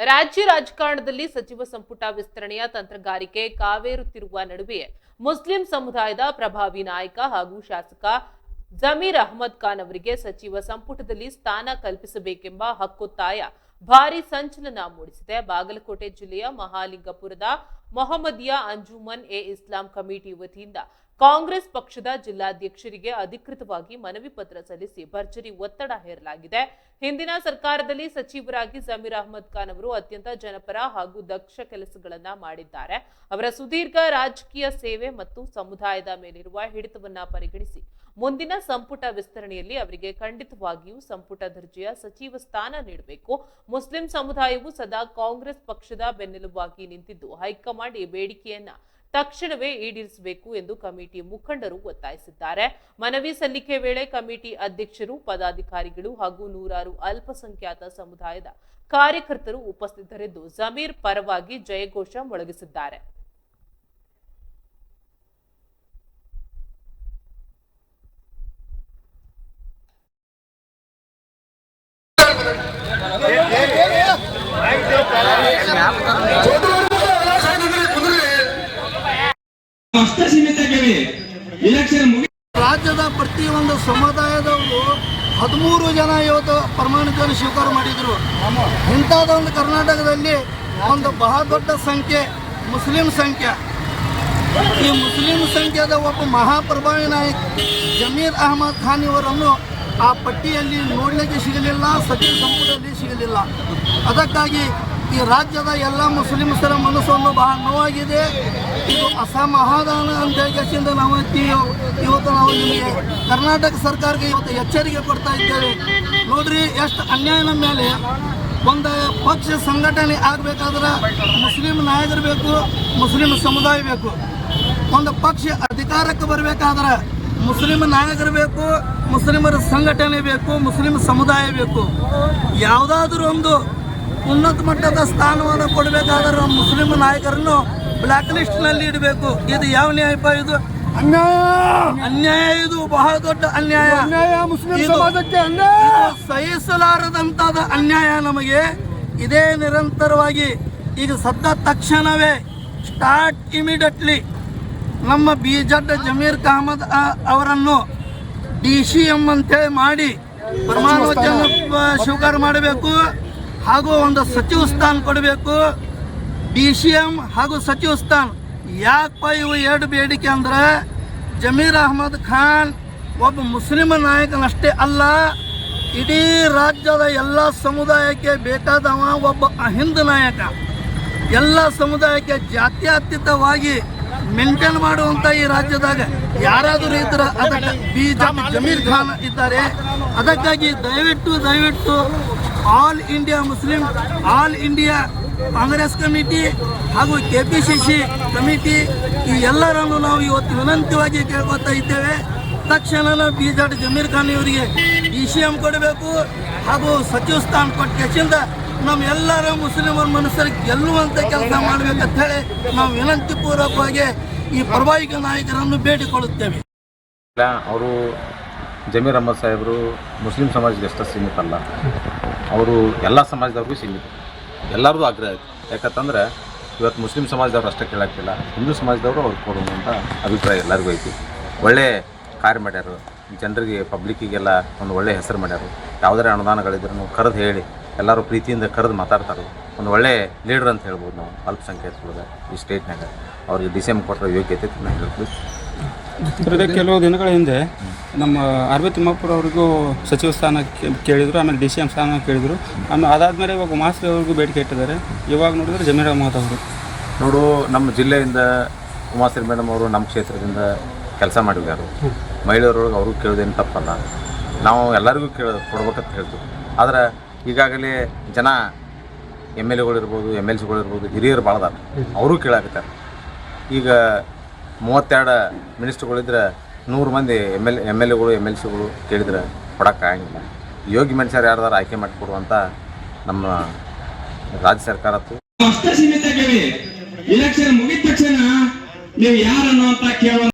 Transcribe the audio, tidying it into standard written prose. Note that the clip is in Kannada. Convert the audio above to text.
ರಾಜ್ಯ ರಾಜಕಾರಣದಲ್ಲಿ ಸಚಿವ ಸಂಪುಟ ವಿಸ್ತರಣೆಯ ತಂತ್ರಗಾರಿಕೆ ಕಾವೇರುತ್ತಿರುವ ನಡುವೆಯೇ ಮುಸ್ಲಿಂ ಸಮುದಾಯದ ಪ್ರಭಾವಿ ನಾಯಕ ಹಾಗೂ ಶಾಸಕ ಜಮೀರ್ ಅಹಮದ್ ಖಾನ್ ಅವರಿಗೆ ಸಚಿವ ಸಂಪುಟದಲ್ಲಿ ಸ್ಥಾನ ಕಲ್ಪಿಸಬೇಕೆಂಬ ಹಕ್ಕೊತ್ತಾಯ ಭಾರಿ ಸಂಚಲನ ಮೂಡಿಸಿದೆ. ಬಾಗಲಕೋಟೆ ಜಿಲ್ಲೆಯ ಮಹಾಲಿಂಗಪುರದ Mohammadiya Anjuman A Islam committee ವತಿಯಿಂದ ಕಾಂಗ್ರೆಸ್ ಪಕ್ಷದ ಜಿಲ್ಲಾಧ್ಯಕ್ಷರಿಗೆ ಅಧಿಕೃತವಾಗಿ ಮನವಿ ಪತ್ರ ಸಲ್ಲಿಸಿ ಭರ್ಜರಿ ಒತ್ತಡ ಹೇರಲಾಗಿದೆ. ಹಿಂದಿನ ಸರ್ಕಾರದಲ್ಲಿ ಸಚಿವರಾಗಿ ಜಮೀರ್ ಅಹಮದ್ ಖಾನ್ ಅವರು ಅತ್ಯಂತ ಜನಪರ ಹಾಗೂ ದಕ್ಷ ಕೆಲಸಗಳನ್ನ ಮಾಡಿದ್ದಾರೆ. ಅವರ ಸುದೀರ್ಘ ರಾಜಕೀಯ ಸೇವೆ ಮತ್ತು ಸಮುದಾಯದ ಮೇಲಿರುವ ಹಿಡಿತವನ್ನ ಪರಿಗಣಿಸಿ ಮುಂದಿನ ಸಂಪುಟ ವಿಸ್ತರಣೆಯಲ್ಲಿ ಅವರಿಗೆ ಖಂಡಿತವಾಗಿಯೂ ಸಂಪುಟ ದರ್ಜೆಯ ಸಚಿವ ಸ್ಥಾನ ನೀಡಬೇಕು. ಮುಸ್ಲಿಂ ಸಮುದಾಯವು ಸದಾ ಕಾಂಗ್ರೆಸ್ ಪಕ್ಷದ ಬೆನ್ನೆಲುಬಾಗಿ ನಿಂತಿದ್ದು ಹೈಕಮಾಂಡ್ ಈ ಬೇಡಿಕೆಯನ್ನ ತಕ್ಷಣವೇ ಈಡೇರಿಸಬೇಕು ಎಂದು ಕಮಿಟಿ ಮುಖಂಡರು ಒತ್ತಾಯಿಸಿದ್ದಾರೆ. ಮನವಿ ಸಲ್ಲಿಕೆ ವೇಳೆ ಕಮಿಟಿ ಅಧ್ಯಕ್ಷರು, ಪದಾಧಿಕಾರಿಗಳು ಹಾಗೂ ನೂರಾರು ಅಲ್ಪಸಂಖ್ಯಾತ ಸಮುದಾಯದ ಕಾರ್ಯಕರ್ತರು ಉಪಸ್ಥಿತರಿದ್ದು ಜಮೀರ್ ಪರವಾಗಿ ಜಯಘೋಷ ಮೊಳಗಿಸಿದ್ದಾರೆ. ರಾಜ್ಯದ ಪ್ರತಿಯೊಂದು ಸಮುದಾಯದವರು 13 ಜನ ಇವತ್ತು ಪ್ರಮಾಣಿಕವನ್ನು ಸ್ವೀಕಾರ ಮಾಡಿದ್ರು. ಇಂಥದ್ದೊಂದು ಕರ್ನಾಟಕದಲ್ಲಿ ಒಂದು ಬಹಳ ದೊಡ್ಡ ಸಂಖ್ಯೆ ಮುಸ್ಲಿಂ ಸಂಖ್ಯೆ. ಈ ಮುಸ್ಲಿಂ ಸಂಖ್ಯೆದ ಒಬ್ಬ ಮಹಾಪ್ರಭಾವಿ ನಾಯಕ ಜಮೀರ್ ಅಹಮದ್ ಖಾನ್ ಇವರನ್ನು ಆ ಪಟ್ಟಿಯಲ್ಲಿ ನೋಡಲಿಕ್ಕೆ ಸಿಗಲಿಲ್ಲ, ಸಚಿವ ಸಂಪುಟದಲ್ಲಿ ಸಿಗಲಿಲ್ಲ. ಅದಕ್ಕಾಗಿ ಈ ರಾಜ್ಯದ ಎಲ್ಲ ಮುಸ್ಲಿಮ್ಸರ ಮನಸ್ಸನ್ನು ಬಹಳ ನೋವಾಗಿದೆ. ಇದು ಅಸಮಾಧಾನ ಅಂತ ಹೇಳಿಕೆಯಿಂದ ನಾವು ಇವತ್ತು ನಿಮಗೆ ಕರ್ನಾಟಕ ಸರ್ಕಾರಕ್ಕೆ ಇವತ್ತು ಎಚ್ಚರಿಕೆ ಕೊಡ್ತಾ ಇದ್ದೇವೆ. ನೋಡ್ರಿ, ಎಷ್ಟು ಅನ್ಯಾಯ ನಮ್ಮ ಮೇಲೆ. ಒಂದು ಪಕ್ಷ ಸಂಘಟನೆ ಆಗಬೇಕಾದ್ರೆ ಮುಸ್ಲಿಂ ನಾಯಕರು ಬೇಕು, ಮುಸ್ಲಿಂ ಸಮುದಾಯ ಬೇಕು. ಒಂದು ಪಕ್ಷ ಅಧಿಕಾರಕ್ಕೆ ಬರಬೇಕಾದ್ರೆ ಮುಸ್ಲಿಂ ನಾಯಕರು ಬೇಕು, ಮುಸ್ಲಿಮರ ಸಂಘಟನೆ ಬೇಕು, ಮುಸ್ಲಿಂ ಸಮುದಾಯ ಬೇಕು. ಯಾವುದಾದ್ರೂ ಒಂದು ಉನ್ನತ ಮಟ್ಟದ ಸ್ಥಾನವನ್ನು ಕೊಡಬೇಕಾದ್ರೆ ಮುಸ್ಲಿಂ ನಾಯಕರನ್ನು ಬ್ಲ್ಯಾಕ್ ಲಿಸ್ಟ್ನಲ್ಲಿ ಇಡಬೇಕು. ಇದು ಯಾವ ನ್ಯಾಯಪ? ಇದು ಅನ್ಯಾಯ. ಇದು ಬಹಳ ದೊಡ್ಡ ಅನ್ಯಾಯ. ಮುಸ್ಲಿಂ ಸಮಾಜಕ್ಕೆ ಸಹಿಸಲಾರದಂತಾದ ಅನ್ಯಾಯ ನಮಗೆ. ಇದೇ ನಿರಂತರವಾಗಿ ಈಗ ಸದ್ದ ತಕ್ಷಣವೇ ಸ್ಟಾರ್ಟ್ ಇಮಿಡಿಯೇಟ್ಲಿ ನಮ್ಮ ಬಿಜೆಡ್ ಜಮೀರ್ ಅಹಮದ್ ಅವರನ್ನು DCM ಅಂತೇಳಿ ಮಾಡಿ ಪ್ರಮಾಣ ವಚನ ಸ್ವೀಕಾರ ಮಾಡಬೇಕು ಹಾಗೂ ಒಂದು ಸಚಿವ ಸ್ಥಾನ ಕೊಡಬೇಕು. DCM ಹಾಗೂ ಸಚಿವ ಸ್ಥಾನ ಯಾಕಪ್ಪ ಇವು ಎರಡು ಬೇಡಿಕೆ ಅಂದ್ರೆ, ಜಮೀರ್ ಅಹಮದ್ ಖಾನ್ ಒಬ್ಬ ಮುಸ್ಲಿಂ ನಾಯಕನಷ್ಟೇ ಅಲ್ಲ, ಇಡೀ ರಾಜ್ಯದ ಎಲ್ಲ ಸಮುದಾಯಕ್ಕೆ ಬೇಕಾದವ ಒಬ್ಬ ಅಹಿಂದ ನಾಯಕ. ಎಲ್ಲ ಸಮುದಾಯಕ್ಕೆ ಜಾತ್ಯತೀತವಾಗಿ ಮೇಂಟೈನ್ ಮಾಡುವಂಥ ಈ ರಾಜ್ಯದಾಗ ಯಾರಾದರೂ ಇದ್ರೆ ಅದಕ್ಕೆ ಬಿಜೆಪಿ ಜಮೀರ್ ಖಾನ್ ಇದ್ದಾರೆ. ಅದಕ್ಕಾಗಿ ದಯವಿಟ್ಟು ಆಲ್ ಇಂಡಿಯಾ ಕಾಂಗ್ರೆಸ್ ಕಮಿಟಿ ಹಾಗೂ KPCC ಕಮಿಟಿ ಈ ಎಲ್ಲರನ್ನು ನಾವು ಇವತ್ತು ವಿನಂತಿಯಾಗಿ ಕೇಳ್ಕೊತಾ ಇದ್ದೇವೆ. ತಕ್ಷಣ ಬಿಜೆಪಿ ಜಮೀರ್ ಖಾನ್ ಇವರಿಗೆ DCM ಕೊಡಬೇಕು ಹಾಗೂ ಸಚಿವ ಸ್ಥಾನ ಕೊಟ್ಟಿಂದ ನಮ್ಮೆಲ್ಲರ ಮುಸ್ಲಿಮರ ಮನಸ್ಸರಿಗೆ ಗೆಲ್ಲುವಂಥ ಕೆಲಸ ಮಾಡಬೇಕಂತ ಹೇಳಿ ನಾವು ವಿನಂತಿ ಪೂರ್ವಕವಾಗಿ ಈ ಪ್ರಭಾವಿಕ ನಾಯಕರನ್ನು ಬೇಡಿಕೊಳ್ಳುತ್ತೇವೆ. ಅವರು ಜಮೀರ್ ಅಹಮದ್ ಸಾಹೇಬರು ಮುಸ್ಲಿಂ ಸಮಾಜಕ್ಕೆ ಅಷ್ಟೇ ಸೀಮಿತ ಅಲ್ಲ, ಅವರು ಎಲ್ಲ ಸಮಾಜದವ್ರಿಗೂ ಸೀಮಿತ. ಎಲ್ಲರದು ಆಗ್ರಹ ಆಯಿತು. ಯಾಕಂತಂದ್ರೆ ಇವತ್ತು ಮುಸ್ಲಿಂ ಸಮಾಜದವ್ರು ಅಷ್ಟೇ ಕೇಳೋಕ್ಕಿಲ್ಲ, ಹಿಂದೂ ಸಮಾಜದವರು ಅವ್ರು ಕೊಡುವಂಥ ಅಭಿಪ್ರಾಯ ಎಲ್ಲರಿಗೂ ಐತಿ. ಒಳ್ಳೆ ಕಾರ್ಯ ಮಾಡ್ಯಾರು, ಜನರಿಗೆ ಪಬ್ಲಿಕ್ಕಿಗೆಲ್ಲ ಒಂದು ಒಳ್ಳೆಯ ಹೆಸರು ಮಾಡ್ಯಾರು. ಯಾವುದೇ ಅನುದಾನಗಳಿದ್ರೂ ಕರೆದು ಹೇಳಿ ಎಲ್ಲರೂ ಪ್ರೀತಿಯಿಂದ ಕರೆದು ಮಾತಾಡ್ತಾರೆ. ಒಂದು ಒಳ್ಳೆ ಲೀಡರ್ ಅಂತ ಹೇಳ್ಬೋದು ನಾವು ಅಲ್ಪಸಂಖ್ಯಾತರಿಗೆ ಈ ಸ್ಟೇಟ್ನಾಗ. ಅವ್ರಿಗೆ DCM ಕೊಟ್ಟರೆ ಯೋಗ್ಯತೆ ನಾನು ಹೇಳ್ಬೋದು. ಕೆಲವು ದಿನಗಳ ಹಿಂದೆ ನಮ್ಮ RB ತಿಮ್ಮಾಪುರ ಅವ್ರಿಗೂ ಸಚಿವ ಸ್ಥಾನ ಕೇಳಿದರು, ಆಮೇಲೆ DCM ಸ್ಥಾನ ಕೇಳಿದರು. ಆಮೇಲೆ ಅದಾದಮೇಲೆ ಇವಾಗ ಮಾಸ್ರಿ ಅವ್ರಿಗೂ ಬೇಡಿಕೆ ಇಟ್ಟಿದ್ದಾರೆ. ಇವಾಗ ನೋಡಿದ್ರೆ ಜಮೀರ್ ಅಹಮದ್ ಅವರು ನೋಡು, ನಮ್ಮ ಜಿಲ್ಲೆಯಿಂದ ಉಮಾಶ್ರೀ ಮೇಡಮ್ ಅವರು ನಮ್ಮ ಕ್ಷೇತ್ರದಿಂದ ಕೆಲಸ ಮಾಡಿದ್ದಾರೆ. ಮಹಿಳೆಯರೊಳಗೆ ಅವ್ರಿಗೂ ಕೇಳೋದೇನು ತಪ್ಪಲ್ಲ, ನಾವು ಎಲ್ಲರಿಗೂ ಕೊಡ್ಬೇಕಂತ ಹೇಳ್ತೀವಿ. ಆದರೆ ಈಗಾಗಲೇ ಜನ MLAಗಳಿರ್ಬೋದು, MLCಗಳಿರ್ಬೋದು, ಹಿರಿಯರು ಭಾಳದಾರ, ಅವರು ಕೇಳಾಕತ್ತಾರೆ. ಈಗ 32 ಮಿನಿಸ್ಟ್ರುಗಳಿದ್ರೆ 100 ಮಂದಿ MLAಗಳು MLCಗಳು ಕೇಳಿದ್ರೆ ಕೊಡೋಕ್ಕಾಗಂಗಿಲ್ಲ. ಯೋಗ್ಯ ಮನುಷ್ಯರು ಯಾರ್ದಾರು ಆಯ್ಕೆ ಮಾಡಿಕೊಡುವಂಥ ನಮ್ಮ ರಾಜ್ಯ ಸರ್ಕಾರ ಇಲೆಕ್ಷನ್ ಮುಗಿದ ತಕ್ಷಣ ನೀವು ಯಾರನ್ನು ಅಂತ ಕೇಳೋ